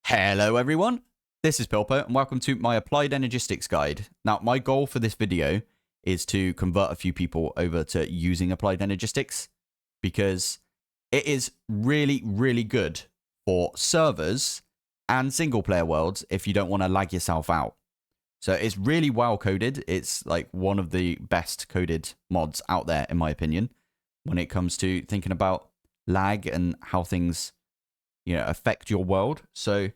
Hello everyone, this is Pilpoh and welcome to my Applied Energistics guide. Now my goal for this video is to convert a few people over to using Applied Energistics because it is really good for servers and single player worlds if you don't want to lag yourself out. So it's really well coded. It's like one of the best coded mods out there in my opinion when it comes to thinking about lag and how things affect your world. So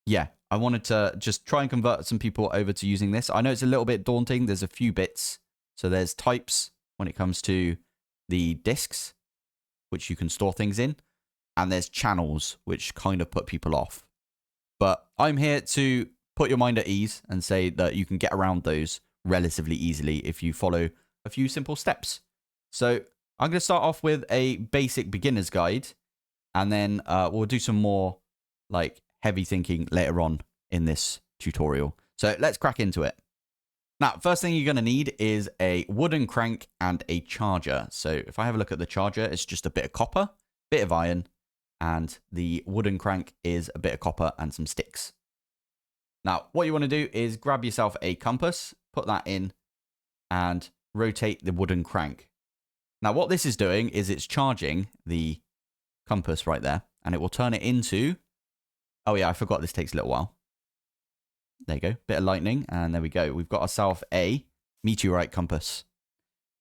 yeah, I wanted to just try and convert some people over to using this. I know it's a little bit daunting. There's a few bits. So there's types when it comes to the disks, which you can store things in. And there's channels, which kind of put people off. But I'm here to put your mind at ease and say that you can get around those relatively easily if you follow a few simple steps. So I'm going to start off with a basic beginner's guide. And then we'll do some more like heavy thinking later on in this tutorial. So let's crack into it. Now, first thing you're going to need is a wooden crank and a charger. So if I have a look at the charger, it's just a bit of copper, bit of iron, and the wooden crank is a bit of copper and some sticks. Now, what you want to do is grab yourself a compass, put that in, and rotate the wooden crank. Now, what this is doing is it's charging the compass right there, and it will turn it into, oh yeah, I forgot this takes a little while. There you go, bit of lightning, and there we go. We've got ourselves a meteorite compass.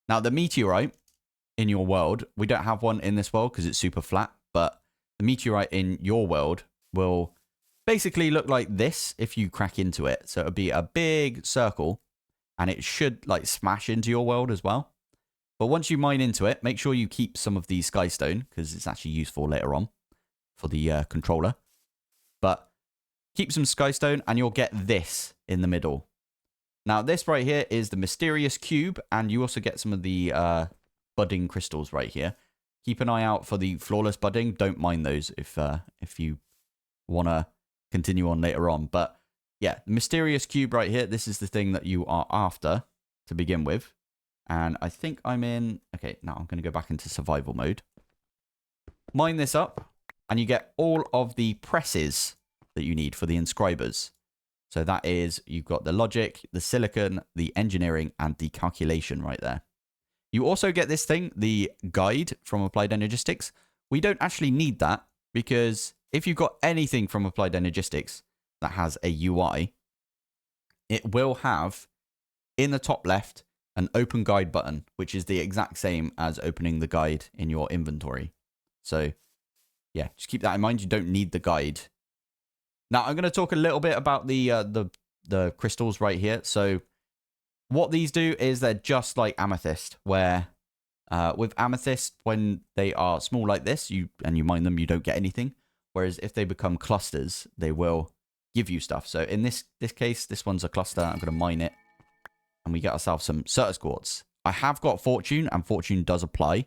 Now the meteorite in your world, we don't have one in this world because it's super flat, but the meteorite in your world will basically look like this if you crack into it. So it'll be a big circle, and it should like smash into your world as well. But once you mine into it, make sure you keep some of the skystone because it's actually useful later on for the controller. But keep some skystone and you'll get this in the middle. Now this right here is the mysterious cube, and you also get some of the budding crystals right here. Keep an eye out for the flawless budding. Don't mine those if you want to continue on later on. But yeah, the mysterious cube right here, this is the thing that you are after to begin with. And I think I'm in... Okay, now I'm going to go back into survival mode. Mine this up, and you get all of the presses that you need for the inscribers. So that is, you've got the logic, the silicon, the engineering, and the calculation right there. You also get this thing, the guide from Applied Energistics. We don't actually need that, because if you've got anything from Applied Energistics that has a UI, it will have, in the top left, an open guide button, which is the exact same as opening the guide in your inventory. So yeah, just keep that in mind. You don't need the guide. Now I'm going to talk a little bit about the crystals right here. So what these do is they're just like amethyst, where with amethyst, when they are small like this, you mine them, you don't get anything. Whereas if they become clusters, they will give you stuff. So in this case, this one's a cluster. I'm going to mine it. And we get ourselves some certus quartz. I have got fortune, and fortune does apply.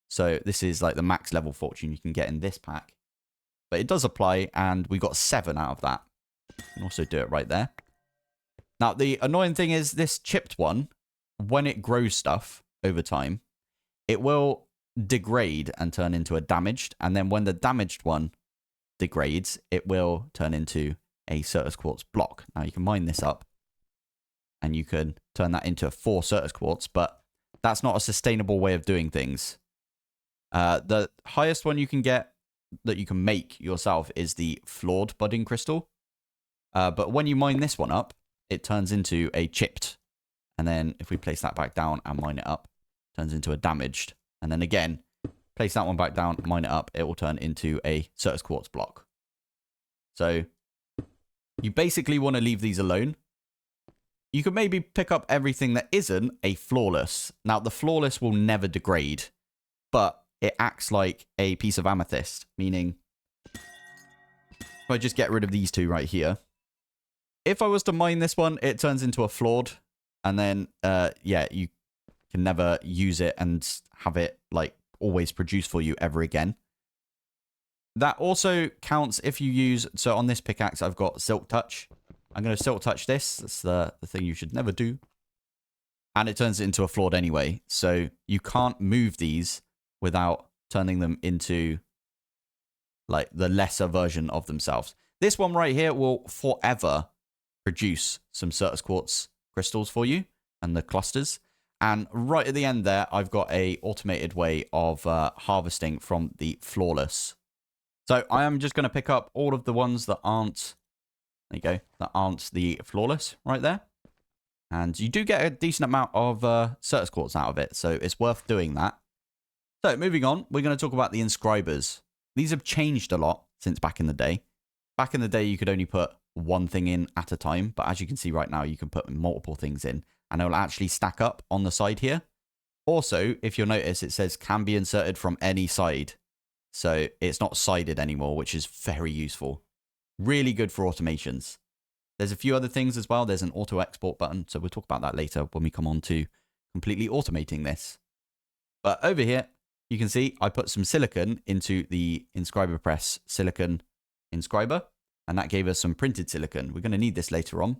So this is like the max level fortune you can get in this pack. But it does apply, and we got 7 out of that. You can also do it right there. Now, the annoying thing is this chipped one, when it grows stuff over time, it will degrade and turn into a damaged. And then when the damaged one degrades, it will turn into a certus quartz block. Now, you can mine this up, and you can turn that into 4 certus quartz, but that's not a sustainable way of doing things. The highest one you can get that you can make yourself is the flawed budding crystal. But when you mine this one up, it turns into a chipped. And then if we place that back down and mine it up, it turns into a damaged. And then again, place that one back down, mine it up, it will turn into a certus quartz block. So you basically want to leave these alone. You could maybe pick up everything that isn't a flawless. Now, the flawless will never degrade, but it acts like a piece of amethyst, meaning if I just get rid of these two right here, if I was to mine this one, it turns into a flawed, and then, yeah, you can never use it and have it, like, always produce for you ever again. That also counts if you use, so on this pickaxe, I've got Silk Touch. I'm going to Silk Touch this. That's the thing you should never do. And it turns it into a flawed anyway. So you can't move these without turning them into like the lesser version of themselves. This one right here will forever produce some certus quartz crystals for you and the clusters. And right at the end there, I've got a automated way of harvesting from the flawless. So I am just going to pick up all of the ones that aren't, there you go, that aren't the flawless right there. And you do get a decent amount of certus quartz out of it, so it's worth doing that. So moving on, we're going to talk about the inscribers. These have changed a lot since back in the day. Back in the day, you could only put one thing in at a time, but as you can see right now, you can put multiple things in, and it will actually stack up on the side here. Also, if you'll notice, it says can be inserted from any side. So it's not sided anymore, which is very useful. Really good for automations. There's a few other things as well. There's an auto export button, so we'll talk about that later when we come on to completely automating this. But over here, you can see I put some silicon into the inscriber press silicon inscriber, and that gave us some printed silicon. We're going to need this later on.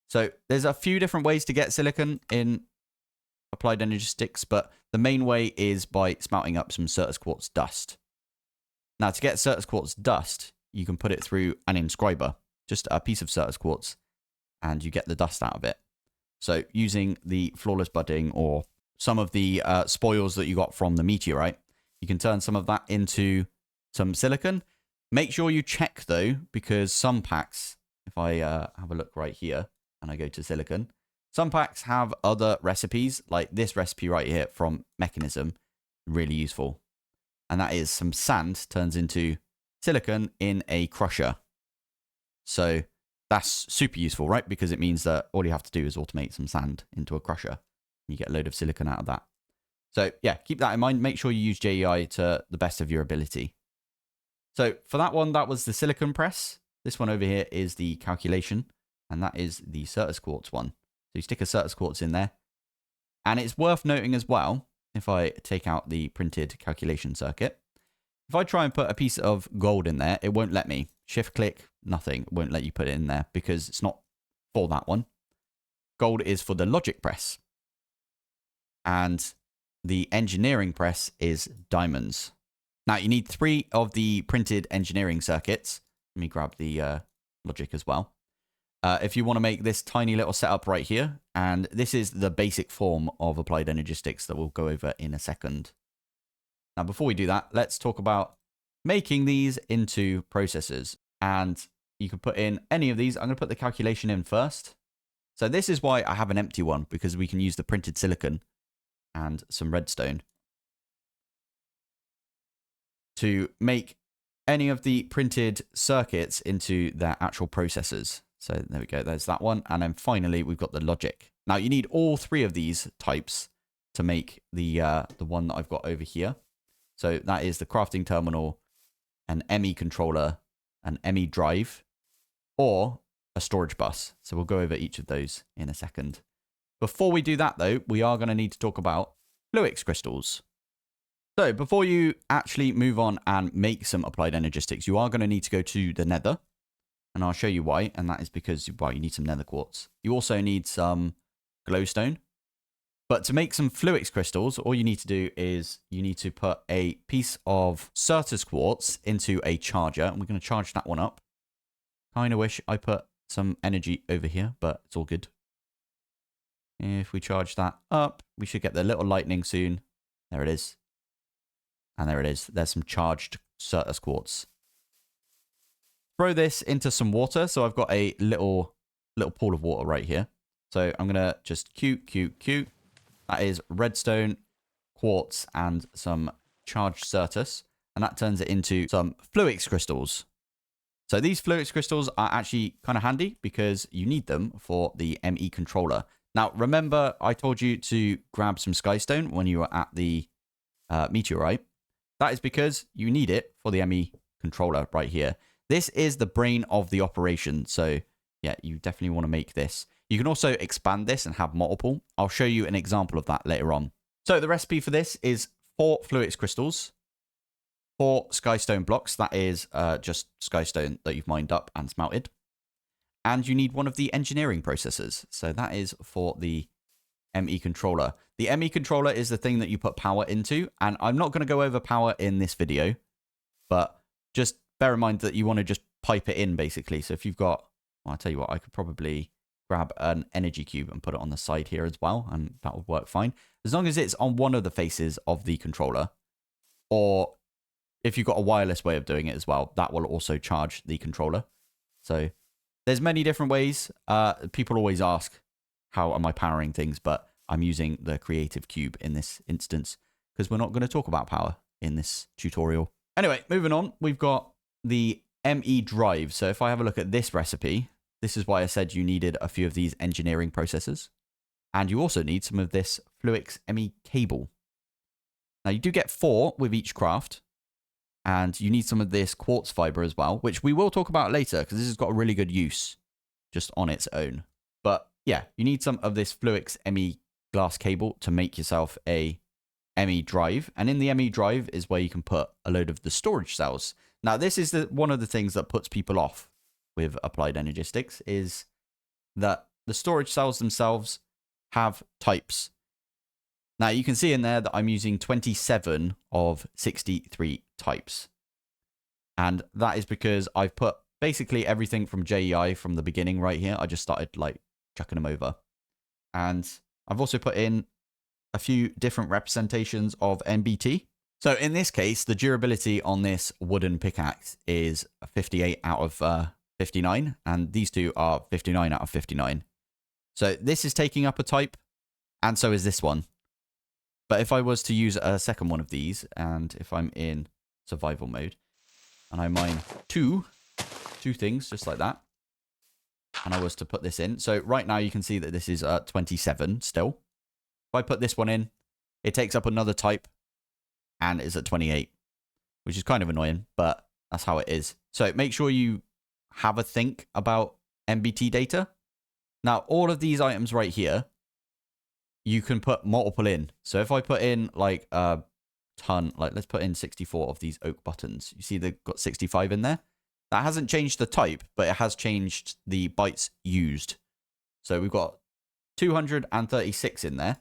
So there's a few different ways to get silicon in Applied Energistics, but the main way is by smelting up some certus quartz dust. Now, to get certus quartz dust, you can put it through an inscriber, just a piece of certus quartz, and you get the dust out of it. So using the flawless budding or some of the spoils that you got from the meteorite, you can turn some of that into some silicon. Make sure you check though, because some packs, if I have a look right here and I go to silicon, some packs have other recipes, like this recipe right here from Mechanism, really useful. And that is some sand turns into silicon in a crusher. So that's super useful, right? Because it means that all you have to do is automate some sand into a crusher. You get a load of silicon out of that. So yeah, keep that in mind. Make sure you use JEI to the best of your ability. So for that one, that was the silicon press. This one over here is the calculation, and that is the certus quartz one. So you stick a certus quartz in there. And it's worth noting as well, if I take out the printed calculation circuit, if I try and put a piece of gold in there, it won't let me. Shift click, nothing. It won't let you put it in there because it's not for that one. Gold is for the logic press. And the engineering press is diamonds. Now you need 3 of the printed engineering circuits. Let me grab the logic as well. If you want to make this tiny little setup right here, and this is the basic form of Applied Energistics that we'll go over in a second. Now, before we do that, let's talk about making these into processors. And you can put in any of these. I'm going to put the calculation in first. So this is why I have an empty one, because we can use the printed silicon and some redstone to make any of the printed circuits into their actual processors. So there we go, there's that one. And then finally, we've got the logic. Now you need all 3 of these types to make the one that I've got over here. So that is the crafting terminal, an ME controller, an ME drive, or a storage bus. So we'll go over each of those in a second. Before we do that though, we are going to need to talk about Fluix crystals. So before you actually move on and make some Applied Energistics, you are going to need to go to the Nether. And I'll show you why. And that is because, well, you need some nether quartz. You also need some glowstone. But to make some Fluix crystals, all you need to do is you need to put a piece of certus quartz into a charger. And we're going to charge that one up. Kind of wish I put some energy over here, but it's all good. If we charge that up, we should get the little lightning soon. There it is. And there it is. There's some charged certus quartz. Throw this into some water. So I've got a little pool of water right here. So I'm going to just Q. That is redstone, quartz, and some charged certus. And that turns it into some Fluix crystals. So these Fluix crystals are actually kind of handy because you need them for the ME controller. Now, remember, I told you to grab some skystone when you were at the meteorite. That is because you need it for the ME controller right here. This is the brain of the operation. So yeah, you definitely want to make this. You can also expand this and have multiple. I'll show you an example of that later on. So the recipe for this is 4 Fluix crystals, 4 skystone blocks. That is just skystone that you've mined up and smelted. And you need one of the engineering processors. So that is for the ME controller. The ME controller is the thing that you put power into. And I'm not going to go over power in this video, but just bear in mind that you want to just pipe it in basically. So if you've got, well, I'll tell you what, I could probably grab an energy cube and put it on the side here as well, and that would work fine. As long as it's on one of the faces of the controller, or if you've got a wireless way of doing it as well, that will also charge the controller. So there's many different ways. People always ask, how am I powering things? But I'm using the creative cube in this instance because we're not going to talk about power in this tutorial. Anyway, moving on, we've got the ME drive. So if I have a look at this recipe, this is why I said you needed a few of these engineering processors. And you also need some of this Fluix ME cable. Now you do get 4 with each craft. And you need some of this quartz fiber as well, which we will talk about later because this has got a really good use just on its own. But yeah, you need some of this Fluix ME glass cable to make yourself a ME drive. And in the ME drive is where you can put a load of the storage cells. Now, this is one of the things that puts people off with Applied Energistics is that the storage cells themselves have types. Now, you can see in there that I'm using 27 of 63 types. And that is because I've put basically everything from JEI from the beginning right here. I just started like chucking them over. And I've also put in a few different representations of NBT. So in this case, the durability on this wooden pickaxe is 58 out of 59. And these two are 59 out of 59. So this is taking up a type. And so is this one. But if I was to use a second one of these, and if I'm in survival mode, and I mine two things just like that, and I was to put this in. So right now you can see that this is 27 still. If I put this one in, it takes up another type, and is at 28, which is kind of annoying, but that's how it is. So make sure you have a think about NBT data. Now, all of these items right here, you can put multiple in. So if I put in like a ton, like let's put in 64 of these oak buttons. You see they've got 65 in there. That hasn't changed the type, but it has changed the bytes used. So we've got 236 in there.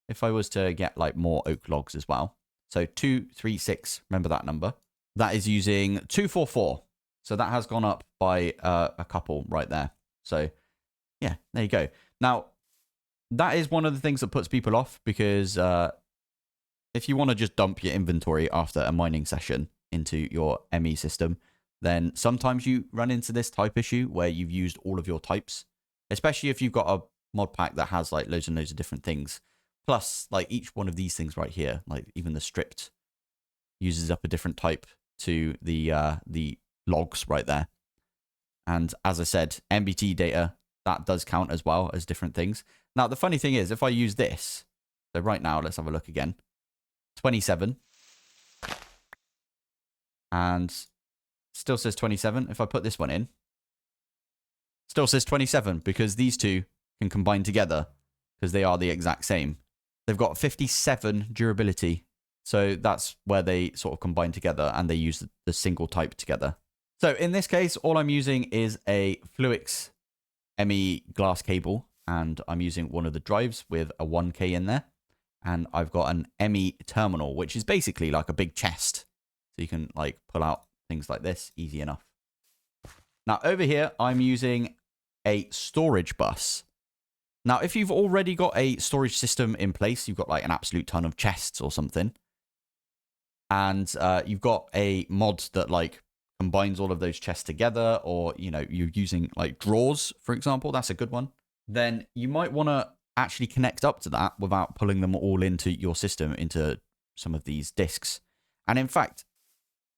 If I was to get like more oak logs as well. So 236, remember that number. That is using 244. So that has gone up by a couple right there. So yeah, there you go. Now, that is one of the things that puts people off because if you want to just dump your inventory after a mining session into your ME system, then sometimes you run into this type issue where you've used all of your types, especially if you've got a mod pack that has like loads and loads of different things. Plus, like each one of these things right here, like even the stripped, uses up a different type to the logs right there. And as I said, NBT data, that does count as well as different things. Now, the funny thing is, if I use this, so right now, let's have a look again. 27. And still says 27. If I put this one in, still says 27 because these two can combine together because they are the exact same. They've got 57 durability. So that's where they sort of combine together and they use the single type together. So in this case, all I'm using is a Fluix ME glass cable. And I'm using one of the drives with a 1K in there. And I've got an ME terminal, which is basically like a big chest. So you can like pull out things like this, easy enough. Now over here, I'm using a storage bus. Now, if you've already got a storage system in place, you've got like an absolute ton of chests or something. And you've got a mod that like combines all of those chests together, or, you know, you're using like drawers, for example, that's a good one. Then you might want to actually connect up to that without pulling them all into your system, into some of these disks. And in fact,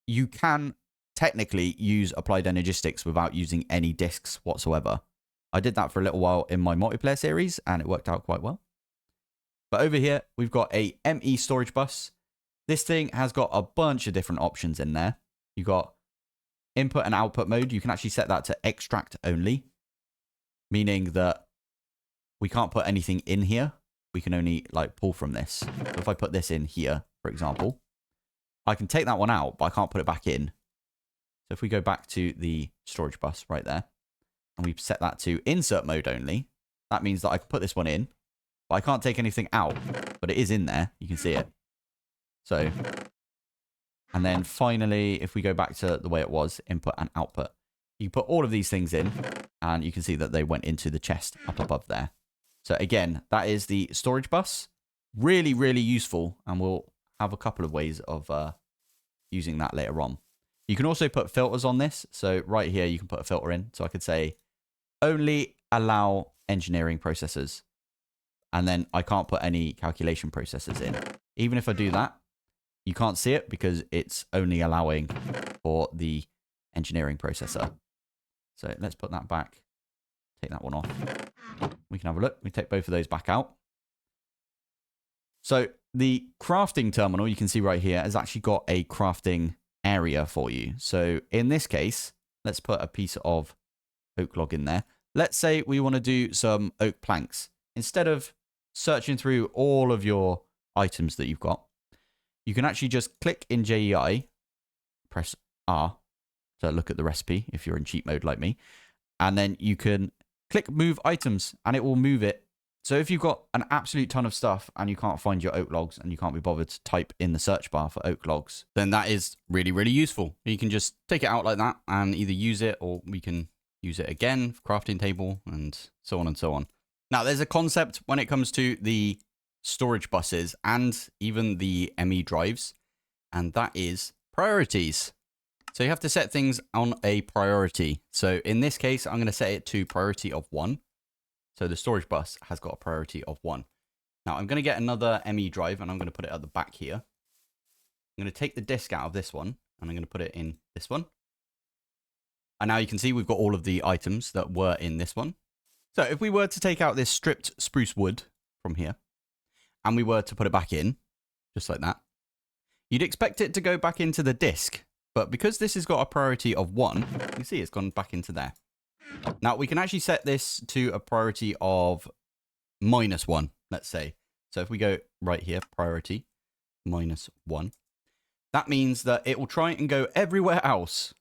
you can technically use Applied Energistics without using any disks whatsoever. I did that for a little while in my multiplayer series and it worked out quite well. But over here, we've got a ME storage bus. This thing has got a bunch of different options in there. You've got input and output mode. You can actually set that to extract only, meaning that we can't put anything in here. We can only like pull from this. So if I put this in here, for example, I can take that one out, but I can't put it back in. So if we go back to the storage bus right there, and we set that to insert mode only, that means that I can put this one in, but I can't take anything out, but it is in there. You can see it. So, and then finally, if we go back to the way it was, input and output, You put all of these things in, and you can see that they went into the chest up above there. So again, that is the storage bus. Really, really useful, and we'll have a couple of ways of using that later on. You can also put filters on this. So right here, you can put a filter in. So I could say, only allow engineering processors. And then I can't put any calculation processors in. Even if I do that, you can't see it because it's only allowing for the engineering processor. So let's put that back. Take that one off. We can have a look. We take both of those back out. So the crafting terminal, you can see right here, has actually got a crafting area for you. So in this case, let's put a piece of oak log in there. Let's say we want to do some oak planks. Instead of searching through all of your items that you've got, you can actually just click in JEI, press R to look at the recipe if you're in cheat mode like me, and then you can click move items and it will move it. So if you've got an absolute ton of stuff and you can't find your oak logs and you can't be bothered to type in the search bar for oak logs, then that is really, really useful. You can just take it out like that and either use it, or we can use it again for crafting table and so on and so on. Now, there's a concept when it comes to the storage buses and even the ME drives, and that is priorities. So you have to set things on a priority. So in this case, I'm going to set it to priority of 1. So the storage bus has got a priority of 1. Now I'm going to get another ME drive and I'm going to put it at the back here. I'm going to take the disk out of this one and I'm going to put it in this one. And now you can see we've got all of the items that were in this one. So if we were to take out this stripped spruce wood from here and we were to put it back in, just like that, you'd expect it to go back into the disk. But because this has got a priority of 1, you can see it's gone back into there. Now, we can actually set this to a priority of -1, let's say. So if we go right here, priority -1, that means that it will try and go everywhere else,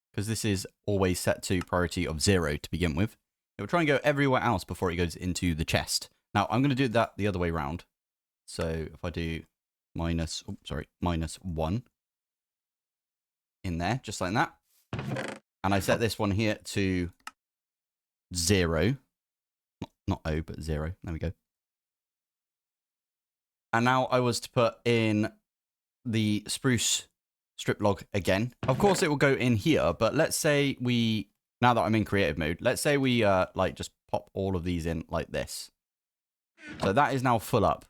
because this is always set to priority of 0 to begin with. It will try and go everywhere else before it goes into the chest. Now, I'm going to do that the other way around. So if I do -1 in there, just like that. And I set this one here to 0. Not O, but 0. There we go. And now I was to put in the spruce strip log again. Of course, it will go in here, but let's say we, now that I'm in creative mode, let's say we like just pop all of these in like this. So that is now full up.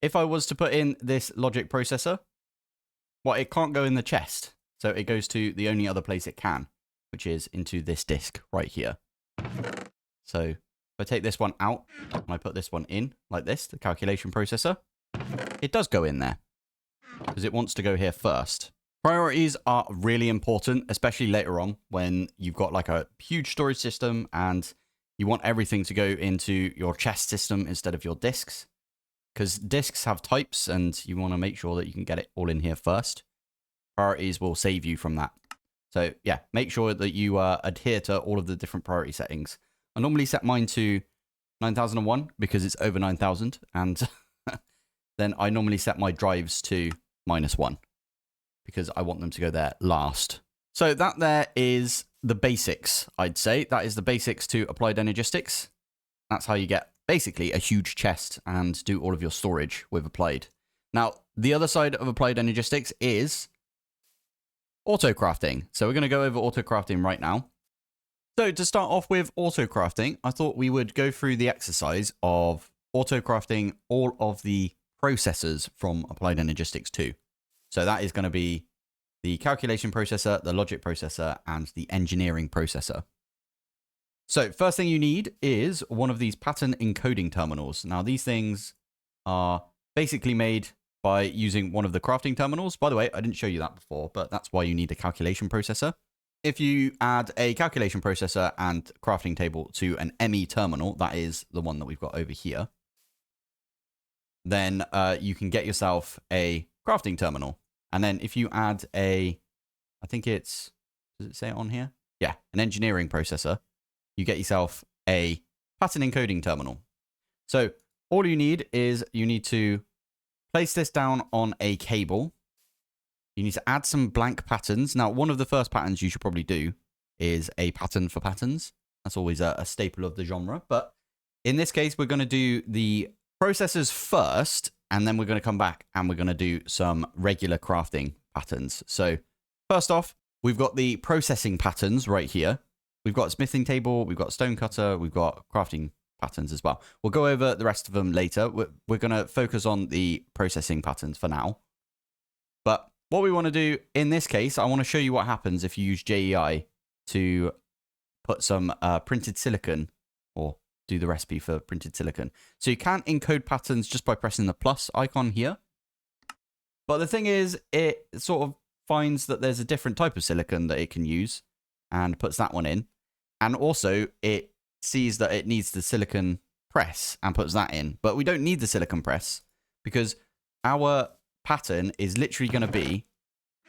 If I was to put in this logic processor, well, it can't go in the chest. So it goes to the only other place it can, which is into this disk right here. So if I take this one out and I put this one in like this, the calculation processor, it does go in there because it wants to go here first. Priorities are really important, especially later on when you've got like a huge storage system and you want everything to go into your chest system instead of your disks, because disks have types and you want to make sure that you can get it all in here first. Priorities will save you from that. So yeah, make sure that you adhere to all of the different priority settings. I normally set mine to 9001 because it's over 9000. And then I normally set my drives to -1 because I want them to go there last. So that there is the basics, I'd say. That is the basics to Applied Energistics. That's how you get basically a huge chest and do all of your storage with Applied. Now, the other side of Applied Energistics is Autocrafting. So we're going to go over Autocrafting right now. So to start off with Autocrafting, I thought we would go through the exercise of Autocrafting all of the processors from Applied Energistics 2. So that is going to be the calculation processor, the logic processor, and the engineering processor. So first thing you need is one of these pattern encoding terminals. Now these things are basically made by using one of the crafting terminals. By the way, I didn't show you that before, but that's why you need a calculation processor. If you add a calculation processor and crafting table to an ME terminal, that is the one that we've got over here, then you can get yourself a crafting terminal. And then if you add a, I think it's, does it say it on here? Yeah, an engineering processor, you get yourself a pattern encoding terminal. So all you need is you need to place this down on a cable You need to add some blank patterns. Now, one of the first patterns you should probably do is a pattern for patterns. That's always a staple of the genre. But in this case, we're going to do the processors first, and then we're going to come back and we're going to do some regular crafting patterns. So first off, we've got the processing patterns right here. We've got a smithing table, we've got a stone cutter, we've got crafting patterns as well. We'll go over the rest of them later. We're going to focus on the processing patterns for now. But what we want to do in this case, I want to show you what happens if you use JEI to put some printed silicon, or do the recipe for printed silicon. So you can't encode patterns just by pressing the plus icon here. But the thing is, it sort of finds that there's a different type of silicon that it can use and puts that one in. And also it sees that it needs the silicon press and puts that in. But we don't need the silicon press because our pattern is literally going to be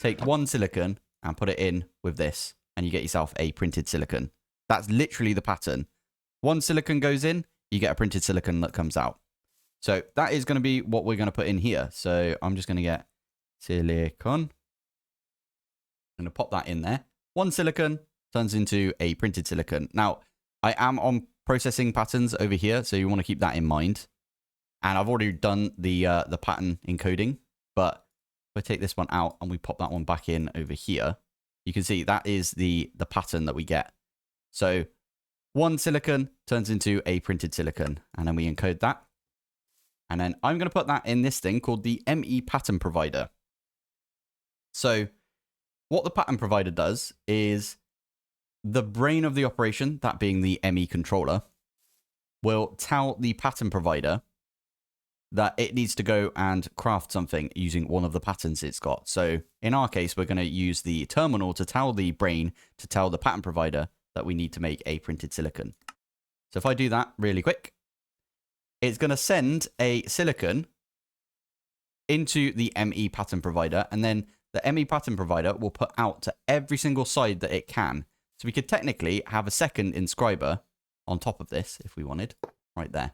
take one silicon and put it in with this, and you get yourself a printed silicon. That's literally the pattern. One silicon goes in, you get a printed silicon that comes out. So that is going to be what we're going to put in here. So I'm just going to get silicon. I'm going to pop that in there. One silicon turns into a printed silicon. Now, I am on processing patterns over here, so you want to keep that in mind. And I've already done the pattern encoding, but if I take this one out and we pop that one back in over here, you can see that is the pattern that we get. So one silicon turns into a printed silicon, and then we encode that. And then I'm going to put that in this thing called the ME pattern provider. So what the pattern provider does is the brain of the operation, that being the ME controller, will tell the pattern provider that it needs to go and craft something using one of the patterns it's got. So in our case, we're going to use the terminal to tell the brain to tell the pattern provider that we need to make a printed silicon. So if I do that really quick, it's going to send a silicon into the ME pattern provider, and then the ME pattern provider will put out to every single side that it can. So we could technically have a second inscriber on top of this if we wanted, right there.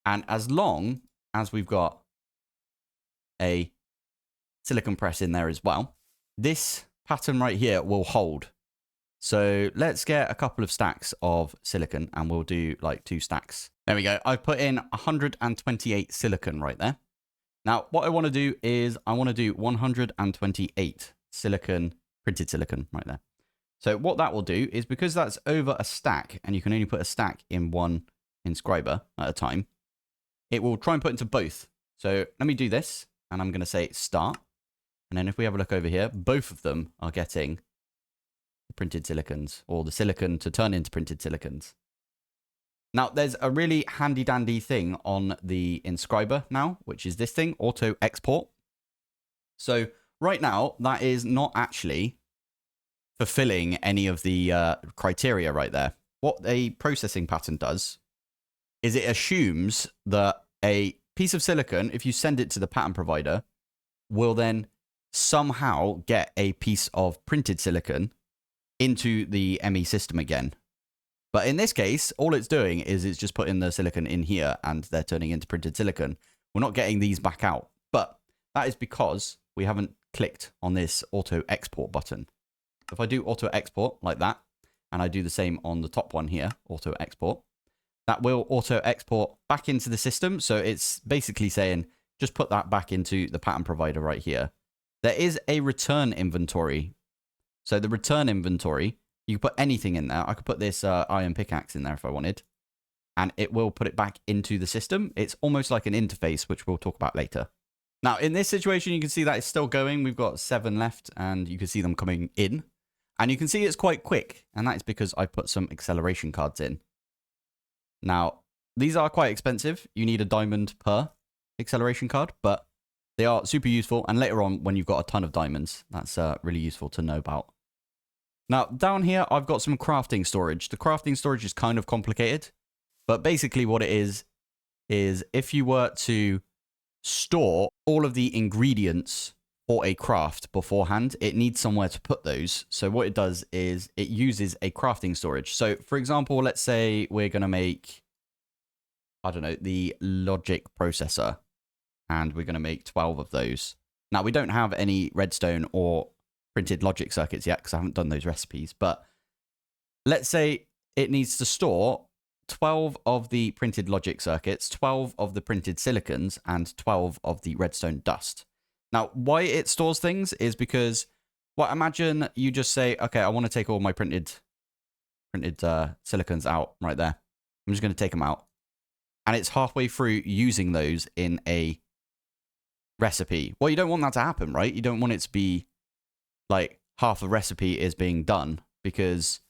And as long as we've got a silicon press in there as well, this pattern right here will hold. So let's get a couple of stacks of silicon, and we'll do like 2 stacks. There we go. I've put in 128 silicon right there. Now, what I want to do is I want to do 128 silicon, printed silicon right there. So what that will do is, because that's over a stack and you can only put a stack in one inscriber at a time, it will try and put into both. So let me do this, and I'm going to say start. And then if we have a look over here, both of them are getting the printed silicons, or the silicon to turn into printed silicons. Now, there's a really handy dandy thing on the inscriber now, which is this thing, auto export. So right now, that is not actually fulfilling any of the criteria right there. What a processing pattern does is it assumes that a piece of silicon, if you send it to the pattern provider, will then somehow get a piece of printed silicon into the ME system again. But in this case, all it's doing is it's just putting the silicon in here and they're turning into printed silicon. We're not getting these back out. But that is because we haven't clicked on this auto export button. If I do auto export like that, and I do the same on the top one here, auto export, that will auto export back into the system. So it's basically saying, just put that back into the pattern provider right here. There is a return inventory. So the return inventory, you can put anything in there. I could put this iron pickaxe in there if I wanted, and it will put it back into the system. It's almost like an interface, which we'll talk about later. Now, in this situation, you can see that it's still going. We've got 7 left, and you can see them coming in. And you can see it's quite quick, and that is because I put some acceleration cards in. Now, these are quite expensive. You need a diamond per acceleration card, but they are super useful. And later on, when you've got a ton of diamonds, that's really useful to know about. Now, down here, I've got some crafting storage. The crafting storage is kind of complicated, but basically what it is if you were to store all of the ingredients for a craft beforehand, it needs somewhere to put those. So what it does is it uses a crafting storage. So for example, let's say we're going to make, I don't know, the logic processor, and we're going to make 12 of those. Now, we don't have any redstone or printed logic circuits yet because I haven't done those recipes. But let's say it needs to store 12 of the printed logic circuits, 12 of the printed silicons, and 12 of the redstone dust. Now, why it stores things is because, well, imagine you just say, okay, I want to take all my printed silicons out right there. I'm just going to take them out. And it's halfway through using those in a recipe. Well, you don't want that to happen, right? You don't want it to be like half the recipe is being done because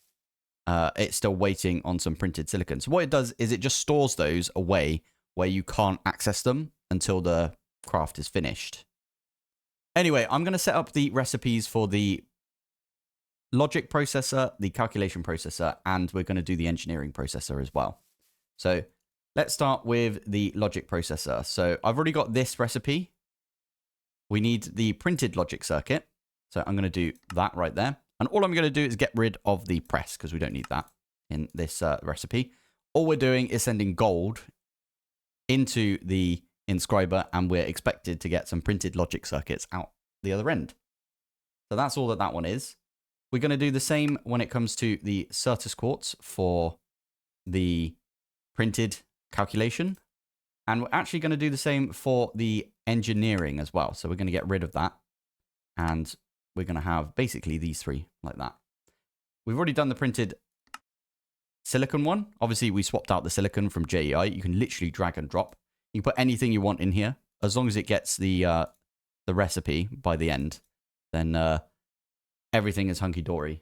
it's still waiting on some printed silicon. So what it does is it just stores those away where you can't access them until the craft is finished. Anyway, I'm going to set up the recipes for the logic processor, the calculation processor, and we're going to do the engineering processor as well. So let's start with the logic processor. So I've already got this recipe. We need the printed logic circuit. So I'm going to do that right there. And all I'm going to do is get rid of the press because we don't need that in this recipe. All we're doing is sending gold into the inscriber, and we're expected to get some printed logic circuits out the other end. So that's all that that one is. We're going to do the same when it comes to the certus quartz for the printed calculation. And we're actually going to do the same for the engineering as well. So we're going to get rid of that. And we're going to have basically these three like that. We've already done the printed silicon one. Obviously, we swapped out the silicon from JEI. You can literally drag and drop. You can put anything you want in here. As long as it gets the recipe by the end, then everything is hunky-dory.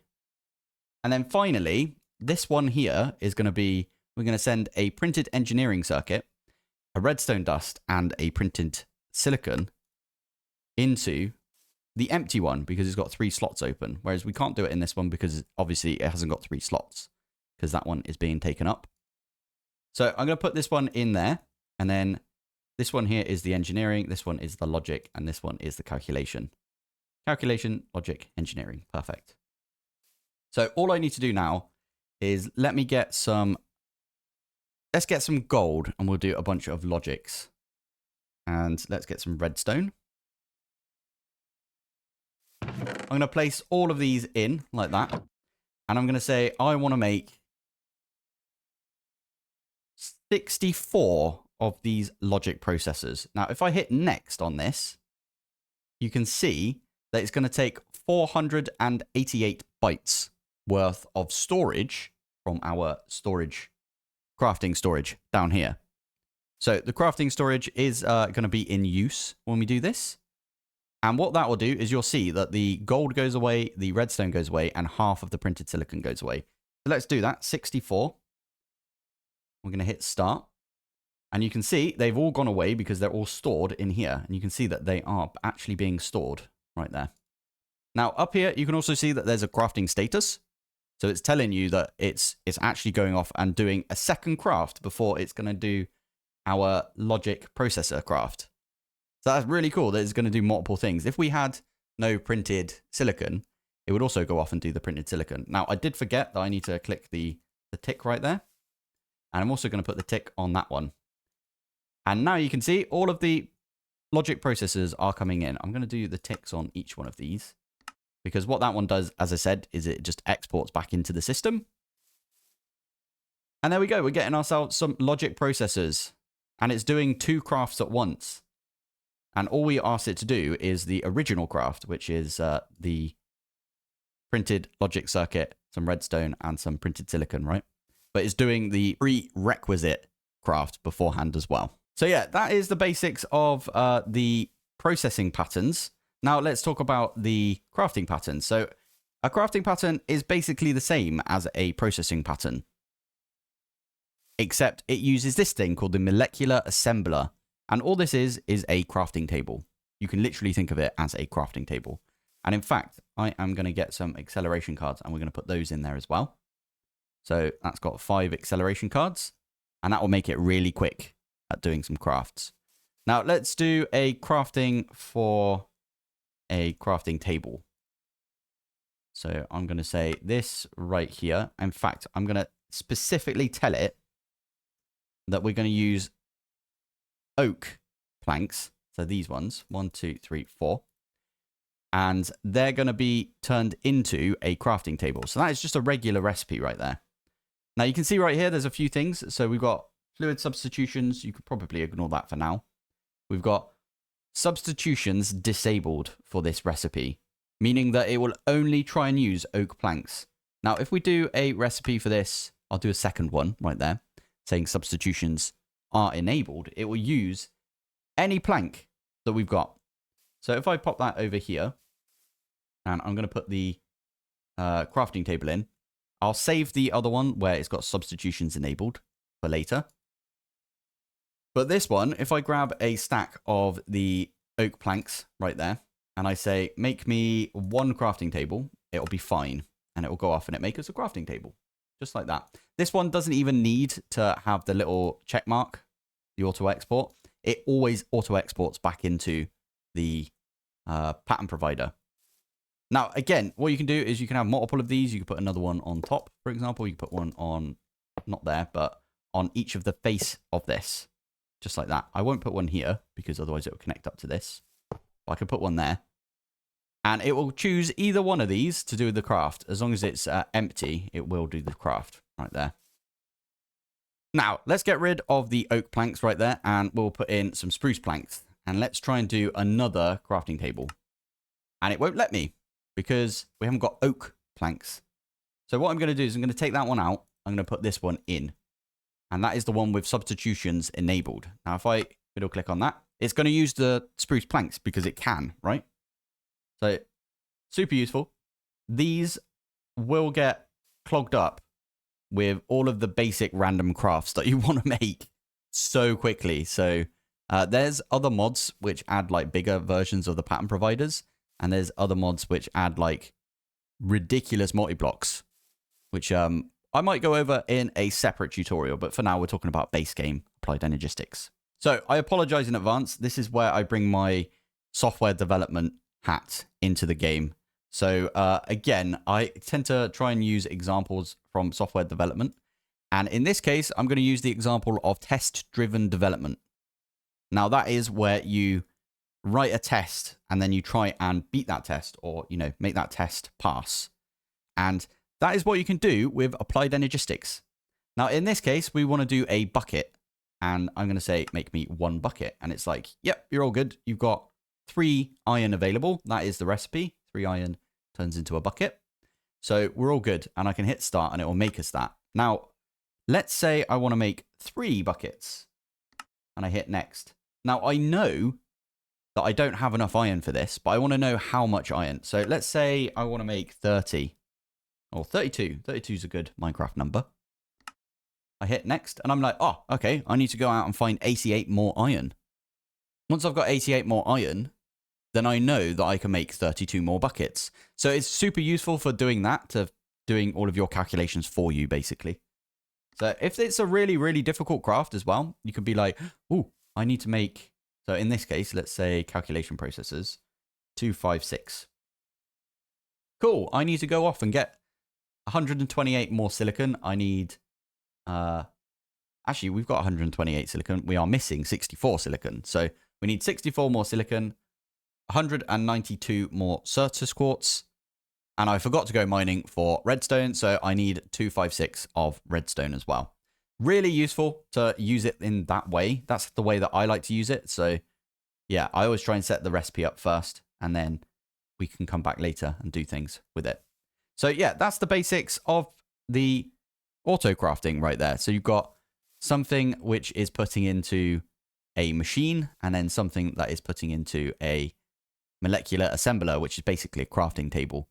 And then finally, this one here is going to be, we're going to send a printed engineering circuit, a redstone dust, and a printed silicon into the empty one because it's got 3 slots open. Whereas we can't do it in this one because obviously it hasn't got 3 slots because that one is being taken up. So I'm going to put this one in there. And then this one here is the engineering. This one is the logic. And this one is the calculation. Calculation, logic, engineering. Perfect. So all I need to do now is let's get some gold and we'll do a bunch of logics. And let's get some redstone. I'm going to place all of these in like that. And I'm going to say, I want to make 64 of these logic processors. Now, if I hit next on this, you can see that it's going to take 488 bytes worth of storage from our crafting storage down here. So the crafting storage is going to be in use when we do this. And what that will do is you'll see that the gold goes away, the redstone goes away, and half of the printed silicon goes away. So let's do that. 64. We're going to hit start. And you can see they've all gone away because they're all stored in here. And you can see that they are actually being stored right there. Now, up here, you can also see that there's a crafting status. So it's telling you that it's actually going off and doing a second craft before it's going to do our logic processor craft. So that's really cool that it's going to do multiple things. If we had no printed silicon, it would also go off and do the printed silicon. Now, I did forget that I need to click the tick right there. And I'm also going to put the tick on that one. And now you can see all of the logic processors are coming in. I'm going to do the ticks on each one of these. Because what that one does, as I said, is it just exports back into the system. And there we go. We're getting ourselves some logic processors. And it's doing 2 crafts at once. And all we asked it to do is the original craft, which is the printed logic circuit, some redstone, and some printed silicon, right? But it's doing the prerequisite craft beforehand as well. So yeah, that is the basics of the processing patterns. Now let's talk about the crafting patterns. So a crafting pattern is basically the same as a processing pattern, except it uses this thing called the molecular assembler. And all this is a crafting table. You can literally think of it as a crafting table. And in fact, I am going to get some acceleration cards and we're going to put those in there as well. So that's got 5 acceleration cards and that will make it really quick at doing some crafts. Now let's do a crafting for a crafting table. So I'm going to say this right here. In fact, I'm going to specifically tell it that we're going to use oak planks So these ones, 1, 2, 3, 4. And they're going to be turned into a crafting table. So that is just a regular recipe right there. Now you can see right here, there's a few things. So we've got fluid substitutions. You could probably ignore that for now. We've got substitutions disabled for this recipe, meaning that it will only try and use oak planks. Now, if we do a recipe for this, I'll do a second one right there, saying substitutions are enabled. It will use any plank that we've got. So if I pop that over here, and I'm going to put the crafting table in, I'll save the other one where it's got substitutions enabled for later. But this one, if I grab a stack of the oak planks right there, and I say, make me one crafting table, it'll be fine. And it will go off and it make us a crafting table. Just like that. This one doesn't even need to have the little check mark, the auto export. It always auto exports back into the pattern provider. Now, again, what you can do is you can have multiple of these. You can put another one on top, for example. You can put one on, not there, but on each of the face of this. Just like that. I won't put one here because otherwise it will connect up to this. But I can put one there. And it will choose either one of these to do the craft. As long as it's empty, it will do the craft right there. Now, let's get rid of the oak planks right there. And we'll put in some spruce planks. And let's try and do another crafting table. And it won't let me because we haven't got oak planks. So what I'm going to do is I'm going to take that one out. I'm going to put this one in. And that is the one with substitutions enabled. Now, if I middle click on that, it's going to use the spruce planks because it can, right? So, super useful. These will get clogged up with all of the basic random crafts that you want to make so quickly. So, there's other mods which add like bigger versions of the pattern providers. And there's other mods which add like ridiculous multi-blocks, which I might go over in a separate tutorial. But for now, we're talking about base game applied energistics. So, I apologize in advance. This is where I bring my software development hat into the game. So again, I tend to try and use examples from software development. And in this case, I'm going to use the example of test-driven development. Now that is where you write a test and then you try and beat that test or, you know, make that test pass. And that is what you can do with applied energistics. Now in this case, we want to do a bucket and I'm going to say, make me one bucket. And it's like, yep, you're all good. You've got 3 iron available. That is the recipe. 3 iron turns into a bucket. So we're all good. And I can hit start and it will make us that. Now, let's say I want to make 3 buckets. And I hit next. Now, I know that I don't have enough iron for this, but I want to know how much iron. So let's say I want to make 30 or 32. 32 is a good Minecraft number. I hit next and I'm like, oh, okay. I need to go out and find 88 more iron. Once I've got 88 more iron, then I know that I can make 32 more buckets. So it's super useful for doing that, to doing all of your calculations for you, basically. So if it's a really, really difficult craft as well, you could be like, oh, I need to make, so in this case, let's say calculation processes, 256. Cool, I need to go off and get 128 more silicon. I need, actually, we've got 128 silicon. We are missing 64 silicon. So we need 64 more silicon, 192 more certus quartz, and I forgot to go mining for redstone, so I need 256 of redstone as well. Really useful to use it in that way. That's the way that I like to use it. So yeah, I always try and set the recipe up first, and then we can come back later and do things with it. So yeah, that's the basics of the auto crafting right there. So you've got something which is putting into a machine, and then something that is putting into a molecular assembler, which is basically a crafting table.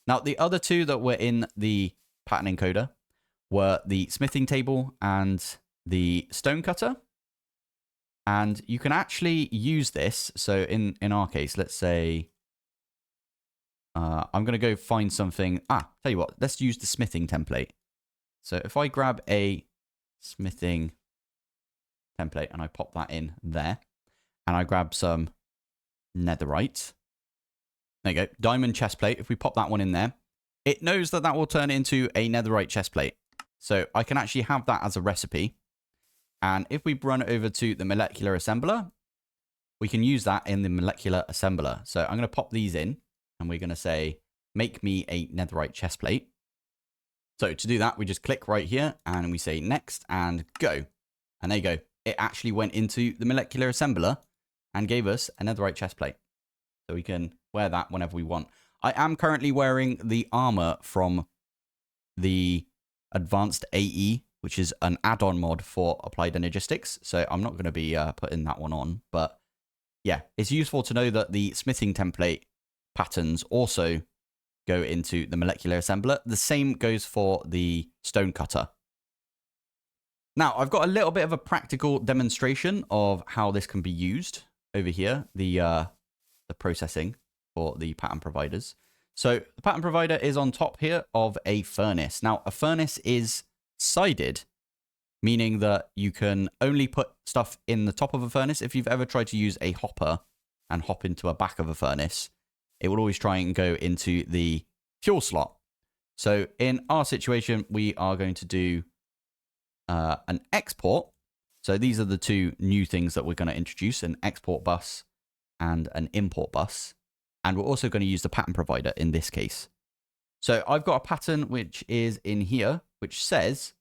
Now, the other two that were in the pattern encoder were the smithing table and the stone cutter. And you can actually use this. So in our case, let's say, I'm going to go find something. Tell you what, let's use the smithing template. So if I grab a smithing template and I pop that in there, and I grab some netherite. There you go, diamond chest plate. If we pop that one in there, it knows that that will turn into a netherite chest plate. So I can actually have that as a recipe. And if we run over to the molecular assembler, we can use that in the molecular assembler. So I'm going to pop these in, and we're going to say, make me a netherite chest plate. So to do that, we just click right here, and we say next, and go. And there you go. It actually went into the molecular assembler and gave us a netherite chest plate. So we can wear that whenever we want. I am currently wearing the armor from the advanced AE, which is an add-on mod for Applied Energistics. So I'm not going to be putting that one on. But yeah, it's useful to know that the smithing template patterns also go into the molecular assembler. The same goes for the stone cutter. Now, I've got a little bit of a practical demonstration of how this can be used over here, the processing for the pattern providers. So the pattern provider is on top here of a furnace. Now, a furnace is sided, meaning that you can only put stuff in the top of a furnace. If you've ever tried to use a hopper and hop into a back of a furnace, it will always try and go into the fuel slot. So in our situation, we are going to do an export. So these are the two new things that we're going to introduce, an export bus and an import bus. And we're also going to use the pattern provider in this case. So I've got a pattern which is in here, which says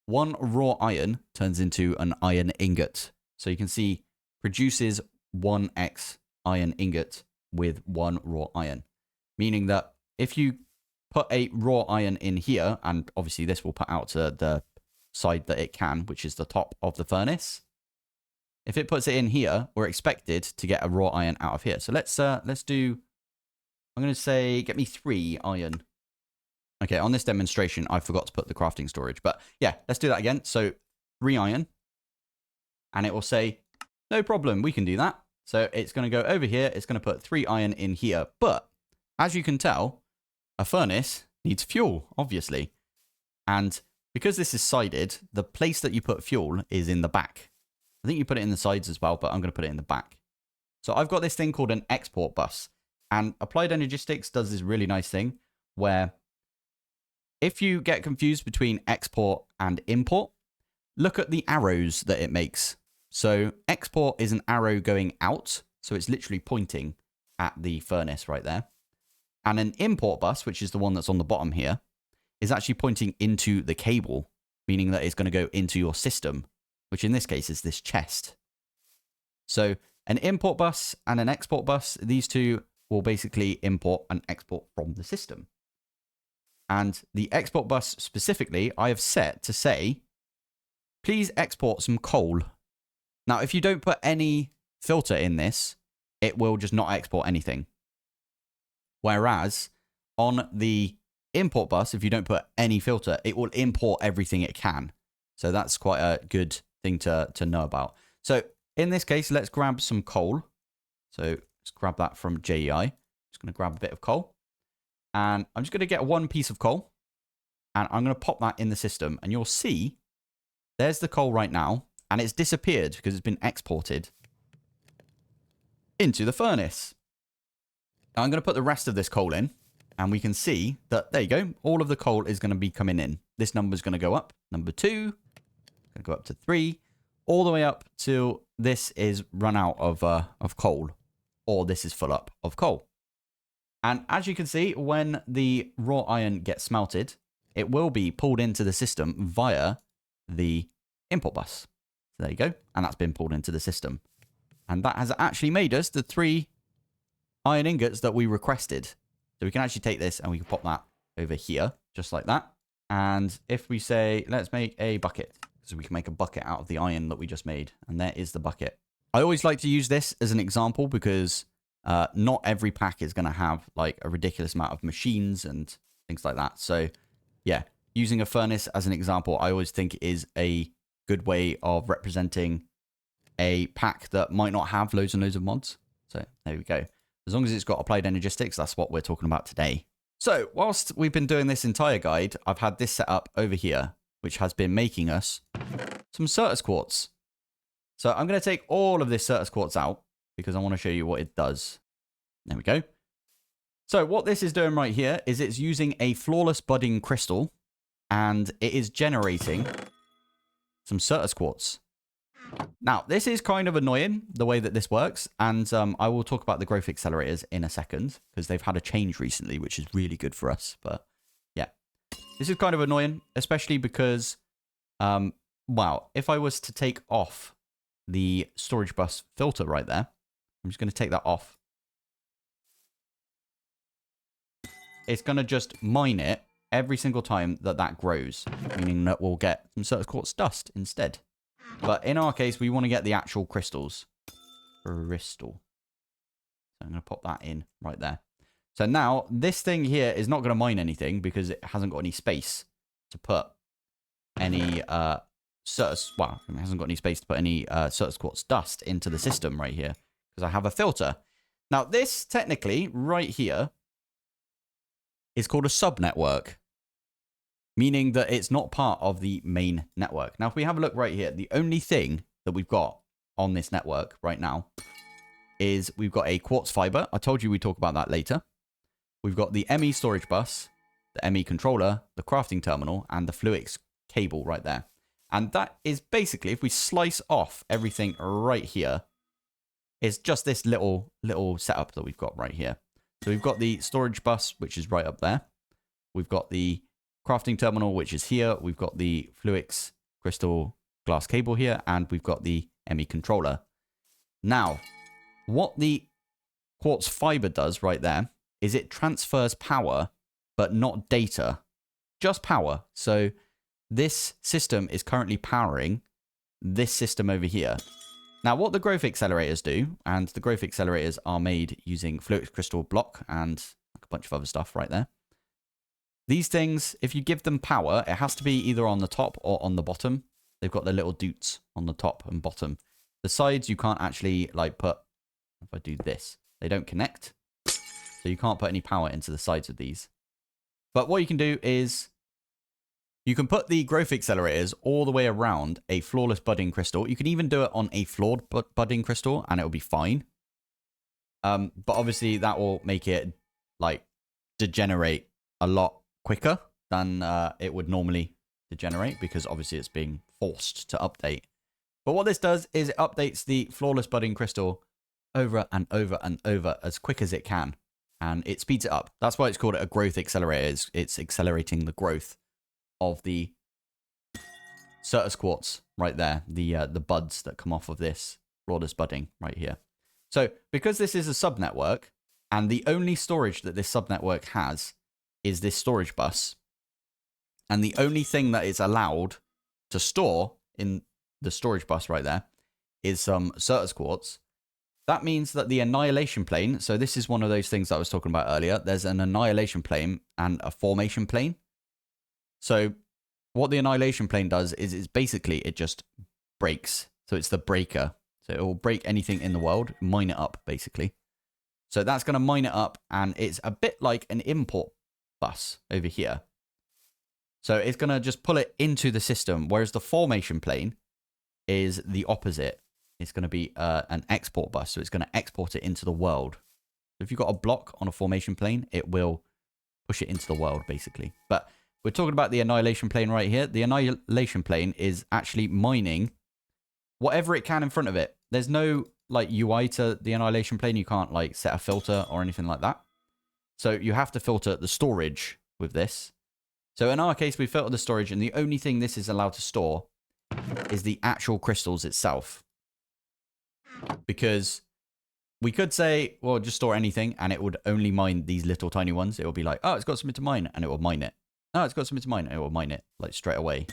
1 raw iron turns into an iron ingot. So you can see produces 1x iron ingot with 1 raw iron. Meaning that if you put a raw iron in here, and obviously this will put out to the side that it can, which is the top of the furnace. If it puts it in here, we're expected to get a raw iron out of here. So let's do, I'm going to say, get me 3 iron. Okay, on this demonstration, I forgot to put the crafting storage. But yeah, let's do that again. So 3 iron. And it will say, no problem, we can do that. So it's going to go over here. It's going to put 3 iron in here. But as you can tell, a furnace needs fuel, obviously. And because this is sided, the place that you put fuel is in the back. I think you put it in the sides as well, but I'm going to put it in the back. So I've got this thing called an export bus. And Applied Energistics does this really nice thing where if you get confused between export and import, look at the arrows that it makes. So export is an arrow going out. So it's literally pointing at the furnace right there. And an import bus, which is the one that's on the bottom here, is actually pointing into the cable, meaning that it's going to go into your system, which in this case is this chest. So an import bus and an export bus, these two will basically import and export from the system. And the export bus specifically, I have set to say, please export some coal. Now, if you don't put any filter in this, it will just not export anything. Whereas on the import bus, if you don't put any filter, it will import everything it can. So that's quite a good thing to know about. So in this case, let's grab some coal. So let's grab that from JEI. Just going to grab a bit of coal. And I'm just going to get 1 piece of coal. And I'm going to pop that in the system. And you'll see there's the coal right now. And it's disappeared because it's been exported into the furnace. Now I'm going to put the rest of this coal in. And we can see that, there you go, all of the coal is going to be coming in. This number is going to go up. Number 2, going to go up to 3, all the way up till this is run out of coal, or this is full up of coal. And as you can see, when the raw iron gets smelted, it will be pulled into the system via the import bus. So there you go. And that's been pulled into the system. And that has actually made us the 3 iron ingots that we requested. So we can actually take this and we can pop that over here, just like that. And if we say, let's make a bucket, so we can make a bucket out of the iron that we just made. And there is the bucket. I always like to use this as an example because not every pack is going to have like a ridiculous amount of machines and things like that. So yeah, using a furnace as an example, I always think is a good way of representing a pack that might not have loads and loads of mods. So there we go. As long as it's got Applied Energistics, that's what we're talking about today. So whilst we've been doing this entire guide, I've had this set up over here, which has been making us some certus quartz. So I'm going to take all of this certus quartz out because I want to show you what it does. There we go. So what this is doing right here is it's using a flawless budding crystal and it is generating some certus quartz. Now, this is kind of annoying, the way that this works, and I will talk about the growth accelerators in a second, because they've had a change recently, which is really good for us, but yeah. This is kind of annoying, especially because, wow, if I was to take off the storage bus filter right there, I'm just going to take that off. It's going to just mine it every single time that that grows, meaning that we'll get some certus quartz dust instead. But in our case, we want to get the actual crystals. Crystal. So I'm going to pop that in right there. So now, this thing here is not going to mine anything because it hasn't got any space to put any certus... Well, it hasn't got any space to put any certus quartz dust into the system right here because I have a filter. Now, this technically, right here, is called a subnetwork, meaning that it's not part of the main network. Now, if we have a look right here, the only thing that we've got on this network right now is we've got a quartz fiber. I told you we'd talk about that later. We've got the ME storage bus, the ME controller, the crafting terminal, and the Fluix cable right there. And that is basically, if we slice off everything right here, it's just this little setup that we've got right here. So we've got the storage bus, which is right up there. We've got the crafting terminal, which is here. We've got the Fluix crystal glass cable here, and we've got the ME controller. Now, what the quartz fiber does right there is it transfers power, but not data, just power. So this system is currently powering this system over here. Now, what the growth accelerators do, and the growth accelerators are made using Fluix crystal block and a bunch of other stuff right there. These things, if you give them power, it has to be either on the top or on the bottom. They've got their little doots on the top and bottom. The sides, you can't actually like put, if I do this, they don't connect. So you can't put any power into the sides of these. But what you can do is you can put the growth accelerators all the way around a flawless budding crystal. You can even do it on a flawed budding crystal and it'll be fine. But obviously that will make it like degenerate a lot quicker than it would normally degenerate because obviously it's being forced to update. But what this does is it updates the flawless budding crystal over and over and over as quick as it can. And it speeds it up. That's why it's called a growth accelerator. It's accelerating the growth of the certus quartz right there. The buds that come off of this flawless budding right here. So because this is a subnetwork and the only storage that this subnetwork has is this storage bus, and the only thing that is allowed to store in the storage bus right there is some certus quartz. That means that the annihilation plane, so this is one of those things that I was talking about earlier. There's an annihilation plane and a formation plane. So what the annihilation plane does is basically it just breaks. So it's the breaker. So it will break anything in the world, mine it up basically. So that's going to mine it up, and it's a bit like an import bus over here. So it's going to just pull it into the system, whereas the formation plane is the opposite. It's going to be an export bus, so it's going to export it into the world. If you've got a block on a formation plane, it will push it into the world, basically. But we're talking about the annihilation plane right here. The annihilation plane is actually mining whatever it can in front of it. There's no like UI to the annihilation plane. You can't like set a filter or anything like that. So you have to filter the storage with this. So in our case, we filter the storage, and the only thing this is allowed to store is the actual crystals itself. Because we could say, well, just store anything, and it would only mine these little tiny ones. It will be like, oh, it's got something to mine, and it will mine it. Oh, it's got something to mine, and it will mine it, like, straight away.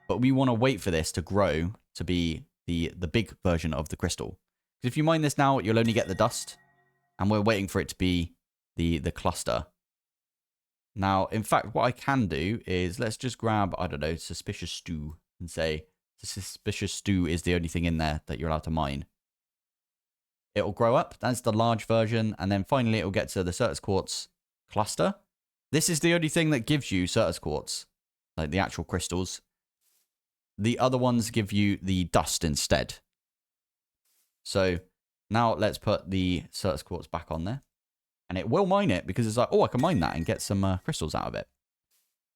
But we want to wait for this to grow to be the big version of the crystal. Because if you mine this now, you'll only get the dust, and we're waiting for it to be the cluster. Now, in fact, what I can do is let's just grab, I don't know, suspicious stew, and say the suspicious stew is the only thing in there that you're allowed to mine. It'll grow up. That's the large version. And then finally, it'll get to the certus quartz cluster. This is the only thing that gives you certus quartz, like the actual crystals. The other ones give you the dust instead. So now let's put the certus quartz back on there. And it will mine it because it's like, oh, I can mine that and get some crystals out of it.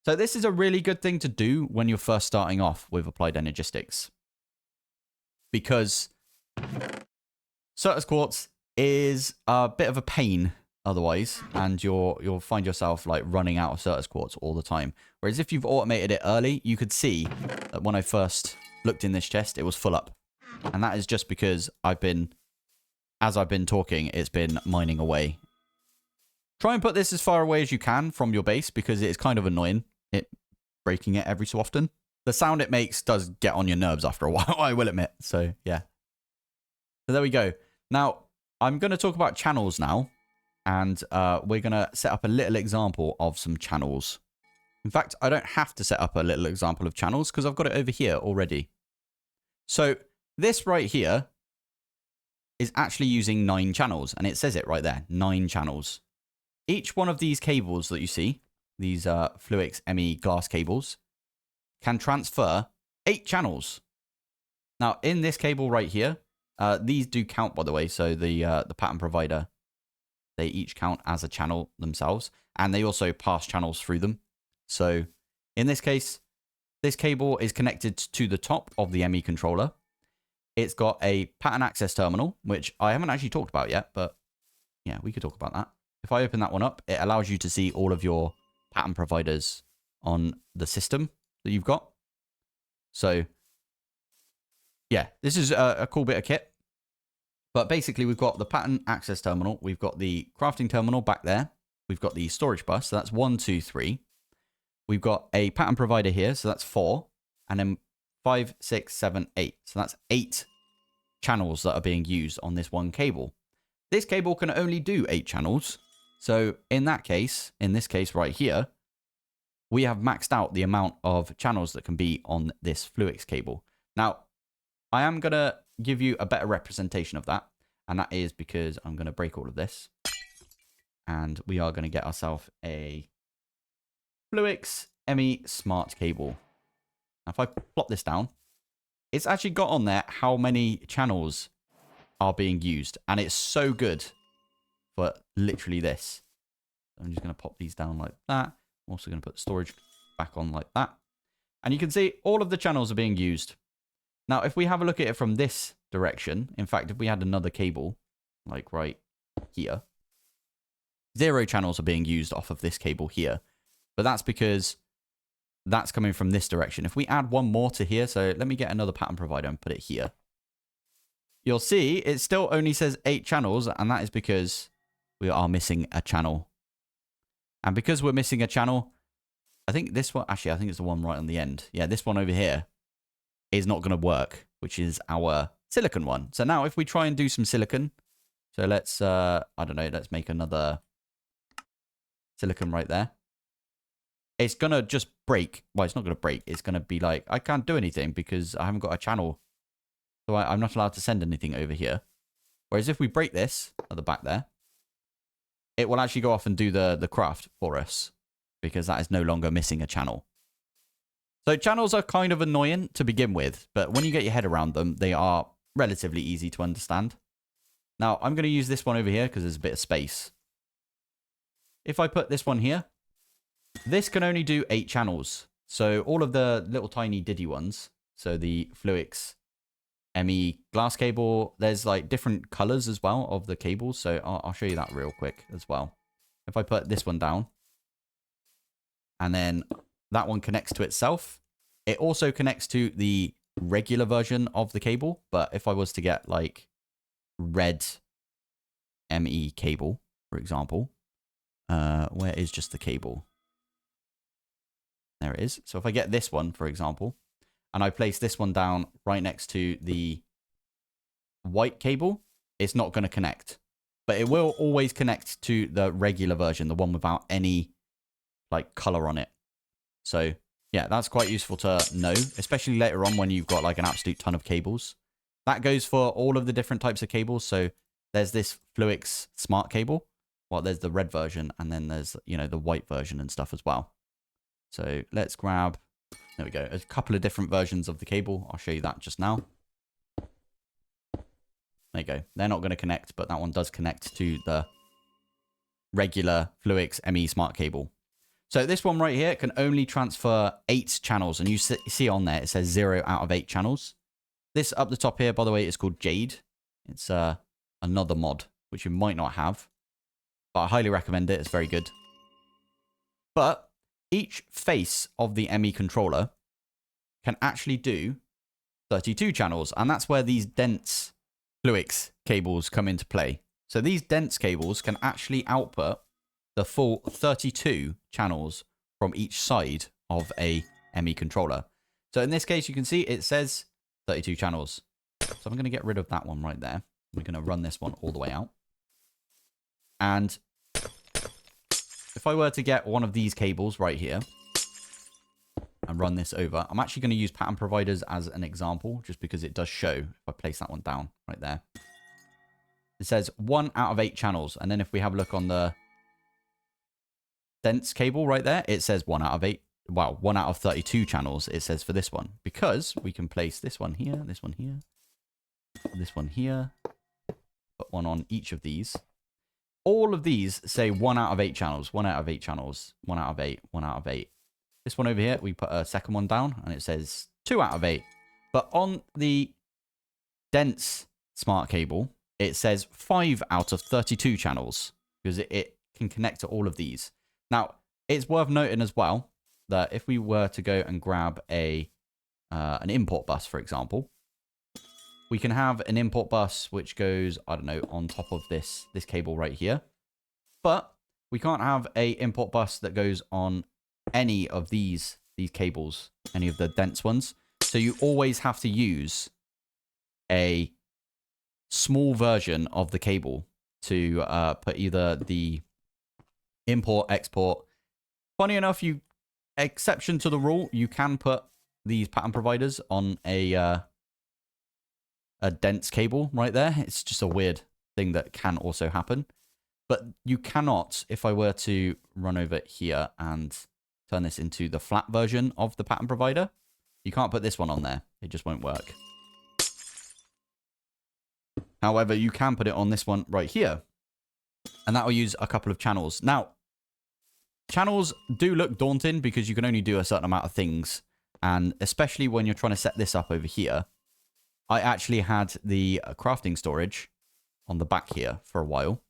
So this is a really good thing to do when you're first starting off with Applied Energistics. because certus quartz is a bit of a pain otherwise, and you'll find yourself like running out of certus quartz all the time. Whereas if you've automated it early, you could see that when I first looked in this chest, it was full up. And that is just because as I've been talking, it's been mining away. Try and put this as far away as you can from your base, because it's kind of annoying, breaking it every so often. The sound it makes does get on your nerves after a while, I will admit. So, yeah. So there we go. Now, I'm going to talk about channels now. And we're going to set up a little example of some channels. In fact, I don't have to set up a little example of channels because I've got it over here already. So this right here is actually using 9 channels. And it says it right there, 9 channels. Each one of these cables that you see, these Fluix ME glass cables, can transfer 8 channels. Now, in this cable right here, these do count, by the way. So the pattern provider, they each count as a channel themselves, and they also pass channels through them. So in this case, this cable is connected to the top of the ME controller. It's got a pattern access terminal, which I haven't actually talked about yet, but yeah, we could talk about that. If I open that one up, it allows you to see all of your pattern providers on the system that you've got. So yeah, this is a cool bit of kit. But basically, we've got the pattern access terminal. We've got the crafting terminal back there. We've got the storage bus. So that's 1, 2, 3. We've got a pattern provider here. So that's 4. And then 5, 6, 7, 8. So that's 8 channels that are being used on this one cable. This cable can only do 8 channels. So in that case, in this case right here, we have maxed out the amount of channels that can be on this Fluix cable. Now, I am going to give you a better representation of that, and that is because I'm going to break all of this, and we are going to get ourselves a Fluix ME smart cable. Now, if I plop this down, it's actually got on there how many channels are being used, and it's so good for literally this. I'm just going to pop these down like that. I'm also going to put storage back on like that, and you can see all of the channels are being used. Now, if we have a look at it from this direction, in fact, if we had another cable, like right here, 0 channels are being used off of this cable here. But that's because that's coming from this direction. If we add one more to here, so let me get another pattern provider and put it here. You'll see it still only says 8 channels, and that is because we are missing a channel. And because we're missing a channel, I think this one, actually, I think it's the one right on the end. Yeah, this one over here is not going to work, which is our silicon one. So now if we try and do some silicon, so let's, I don't know, let's make another silicon right there. It's going to just break. Well, it's not going to break. It's going to be like, I can't do anything because I haven't got a channel. So I'm not allowed to send anything over here. Whereas if we break this at the back there, it will actually go off and do the craft for us, because that is no longer missing a channel. So channels are kind of annoying to begin with, but when you get your head around them, they are relatively easy to understand. Now, I'm going to use this one over here because there's a bit of space. If I put this one here, this can only do 8 channels. So all of the little tiny diddy ones, so the Fluix ME glass cable, there's like different colors as well of the cables. So I'll show you that real quick as well. If I put this one down, and then that one connects to itself. It also connects to the regular version of the cable. But if I was to get like red ME cable, for example, where is just the cable? There it is. So if I get this one, for example, and I place this one down right next to the white cable, it's not going to connect. But it will always connect to the regular version, the one without any like color on it. So yeah, that's quite useful to know, especially later on when you've got like an absolute ton of cables. That goes for all of the different types of cables. So there's this Fluix smart cable. Well, there's the red version, and then there's, you know, the white version and stuff as well. So let's grab, there we go, a couple of different versions of the cable. I'll show you that just now. There you go. They're not going to connect, but that one does connect to the regular Fluix ME smart cable. So this one right here can only transfer 8 channels. And you see on there, it says 0 out of 8 channels. This up the top here, by the way, is called Jade. It's another mod, which you might not have. But I highly recommend it. It's very good. But each face of the ME controller can actually do 32 channels. And that's where these dense Fluix cables come into play. So these dense cables can actually output the full 32 channels from each side of a ME controller. So in this case, you can see it says 32 channels. So I'm going to get rid of that one right there. We're going to run this one all the way out. And if I were to get one of these cables right here and run this over, I'm actually going to use pattern providers as an example, just because it does show. If I place that one down right there, it says 1 out of 8 channels. And then if we have a look on the dense cable right there, it says 1 out of 8. Wow, 1 out of 32 channels it says for this one. Because we can place this one here, this one here, this one here, put one on each of these. All of these say 1 out of 8 channels, 1 out of 8 channels, 1 out of 8, 1 out of 8. This one over here, we put a second one down and it says 2 out of 8. But on the dense smart cable, it says 5 out of 32 channels because it can connect to all of these. Now, it's worth noting as well that if we were to go and grab an import bus, for example, we can have an import bus which goes, I don't know, on top of this cable right here. But we can't have a import bus that goes on any of these cables, any of the dense ones. So you always have to use a small version of the cable to put either the import, export. Funny enough, exception to the rule, you can put these pattern providers on a dense cable right there. It's just a weird thing that can also happen. But you cannot, if I were to run over here and turn this into the flat version of the pattern provider, you can't put this one on there. It just won't work. However, you can put it on this one right here. And that will use a couple of channels. Now, channels do look daunting because you can only do a certain amount of things. And especially when you're trying to set this up over here, I actually had the crafting storage on the back here for a while.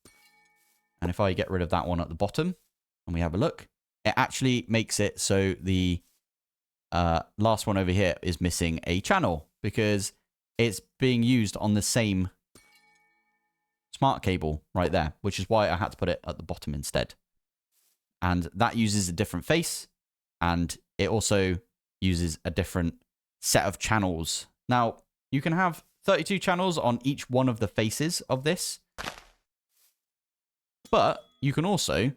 And if I get rid of that one at the bottom and we have a look, it actually makes it so the last one over here is missing a channel because it's being used on the same smart cable right there, which is why I had to put it at the bottom instead. And that uses a different face, and it also uses a different set of channels. Now, you can have 32 channels on each one of the faces of this, but you can also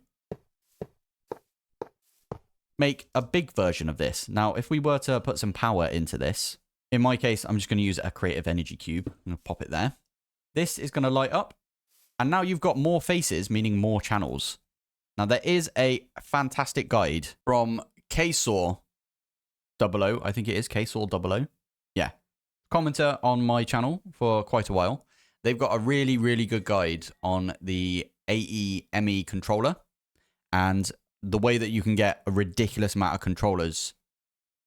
make a big version of this. Now, if we were to put some power into this, in my case, I'm just going to use a creative energy cube. I'm going to pop it there. This is going to light up, and now you've got more faces, meaning more channels. Now, there is a fantastic guide from KSAW 00, I think it is, KSAW 00. Yeah. Commenter on my channel for quite a while. They've got a really, really good guide on the AE controller and the way that you can get a ridiculous amount of controllers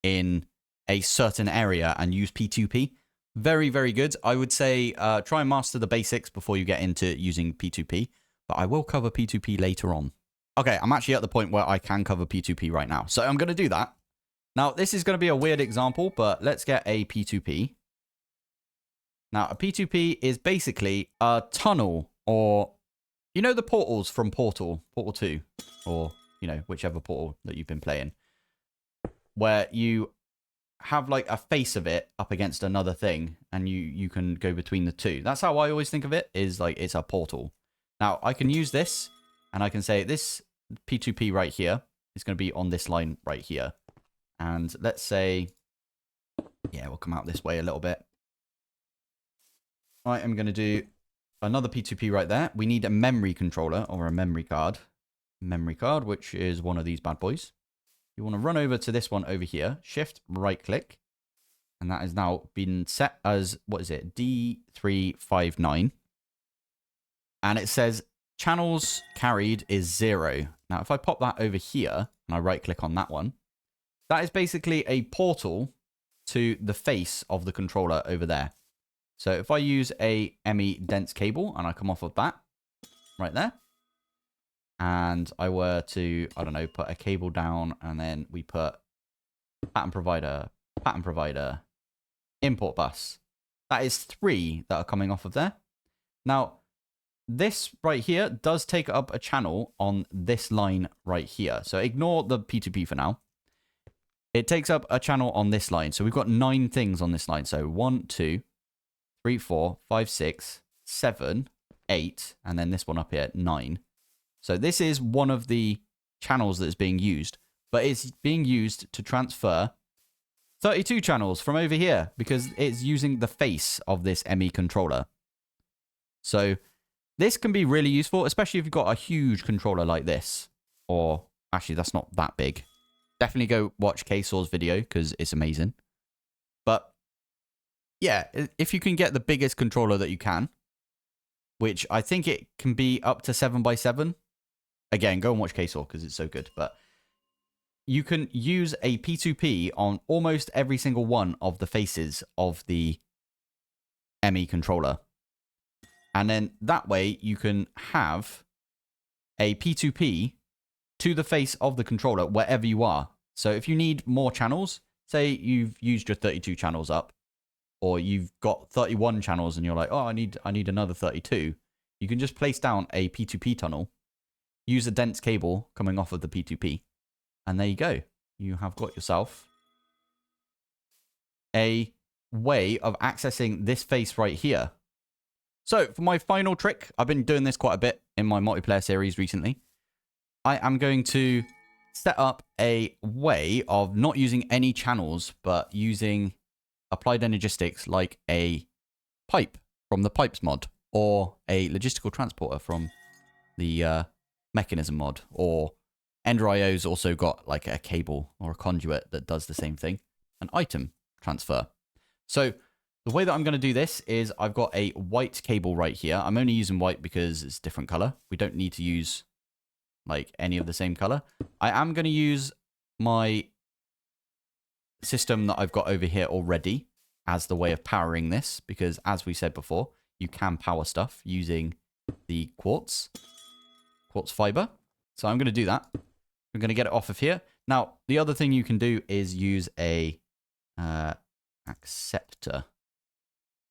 in a certain area and use P2P. Very, very good. I would say try and master the basics before you get into using P2P, but I will cover P2P later on. Okay, I'm actually at the point where I can cover P2P right now, so I'm going to do that. Now, this is going to be a weird example, but let's get a P2P. Now, a P2P is basically a tunnel, or, you know, the portals from Portal 2, or, you know, whichever portal that you've been playing, where you have like a face of it up against another thing, and you can go between the two. That's how I always think of it, is like it's a portal. Now, I can use this, and I can say this P2P right here is going to be on this line right here. And let's say, yeah, we'll come out this way a little bit. I am going to do another P2P right there. We need a memory controller or a memory card. Memory card, which is one of these bad boys. You want to run over to this one over here, shift right click. And that has now been set as, what is it? D359. And it says channels carried is 0. Now, if I pop that over here and I right click on that one, that is basically a portal to the face of the controller over there. So if I use a ME dense cable and I come off of that right there, and I were to, I don't know, put a cable down, and then we put pattern provider, import bus. That is 3 that are coming off of there. Now, this right here does take up a channel on this line right here. So ignore the P2P for now. It takes up a channel on this line. So we've got 9 things on this line. So 1, 2, 3, 4, 5, 6, 7, 8, and then this one up here, 9. So this is one of the channels that is being used, but it's being used to transfer 32 channels from over here because it's using the face of this ME controller. So this can be really useful, especially if you've got a huge controller like this. Or actually, that's not that big. Definitely go watch K-Saw's video because it's amazing. But yeah, if you can get the biggest controller that you can, which I think it can be up to 7x7. Again, go and watch K-Saw because it's so good. But you can use a P2P on almost every single one of the faces of the ME controller. And then that way you can have a P2P to the face of the controller wherever you are. So if you need more channels, say you've used your 32 channels up, or you've got 31 channels and you're like, oh, I need another 32. You can just place down a P2P tunnel, use a dense cable coming off of the P2P, and there you go. You have got yourself a way of accessing this face right here. So for my final trick, I've been doing this quite a bit in my multiplayer series recently. I am going to set up a way of not using any channels, but using applied energistics like a pipe from the pipes mod, or a logistical transporter from the mechanism mod, or EnderIO's also got like a cable or a conduit that does the same thing, an item transfer. So the way that I'm going to do this is I've got a white cable right here. I'm only using white because it's a different color. We don't need to use like any of the same color. I am going to use my system that I've got over here already as the way of powering this, because as we said before, you can power stuff using the quartz fiber. So I'm going to do that. I'm going to get it off of here. Now, the other thing you can do is use a acceptor,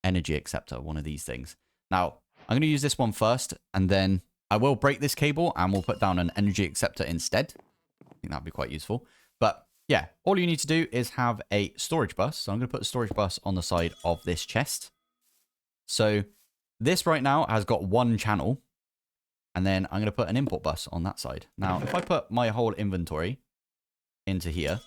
energy acceptor, one of these things. Now, I'm going to use this one first, and then I will break this cable and we'll put down an energy acceptor instead. I think that'd be quite useful. But yeah, all you need to do is have a storage bus. So I'm going to put a storage bus on the side of this chest. So this right now has got 1 channel. And then I'm going to put an import bus on that side. Now, if I put my whole inventory into here,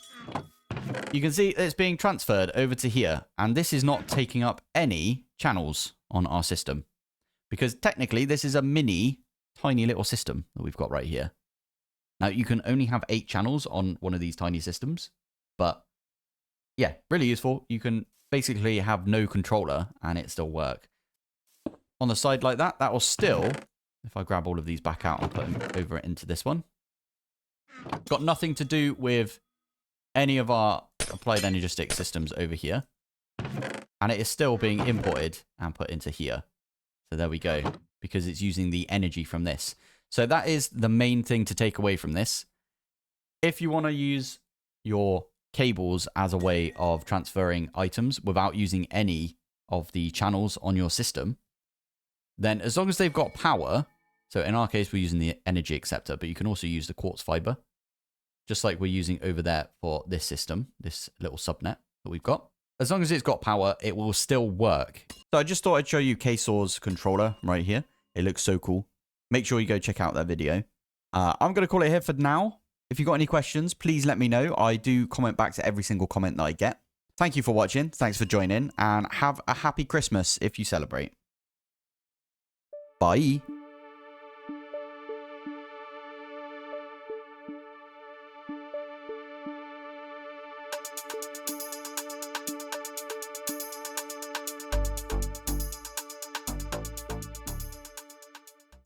you can see it's being transferred over to here. And this is not taking up any channels on our system, because technically this is a mini, tiny little system that we've got right here. Now, you can only have 8 channels on one of these tiny systems, but yeah, really useful. You can basically have no controller and it still work. On the side like that, that will still, if I grab all of these back out and put them over into this one, got nothing to do with any of our applied energistics systems over here. And it is still being imported and put into here. So there we go, because it's using the energy from this. So that is the main thing to take away from this. If you want to use your cables as a way of transferring items without using any of the channels on your system, then as long as they've got power, so in our case, we're using the energy acceptor, but you can also use the quartz fiber, just like we're using over there for this system, this little subnet that we've got. As long as it's got power, it will still work. So I just thought I'd show you K-Saw's controller right here. It looks so cool. Make sure you go check out that video. I'm going to call it here for now. If you've got any questions, please let me know. I do comment back to every single comment that I get. Thank you for watching. Thanks for joining, and have a happy Christmas if you celebrate. Bye.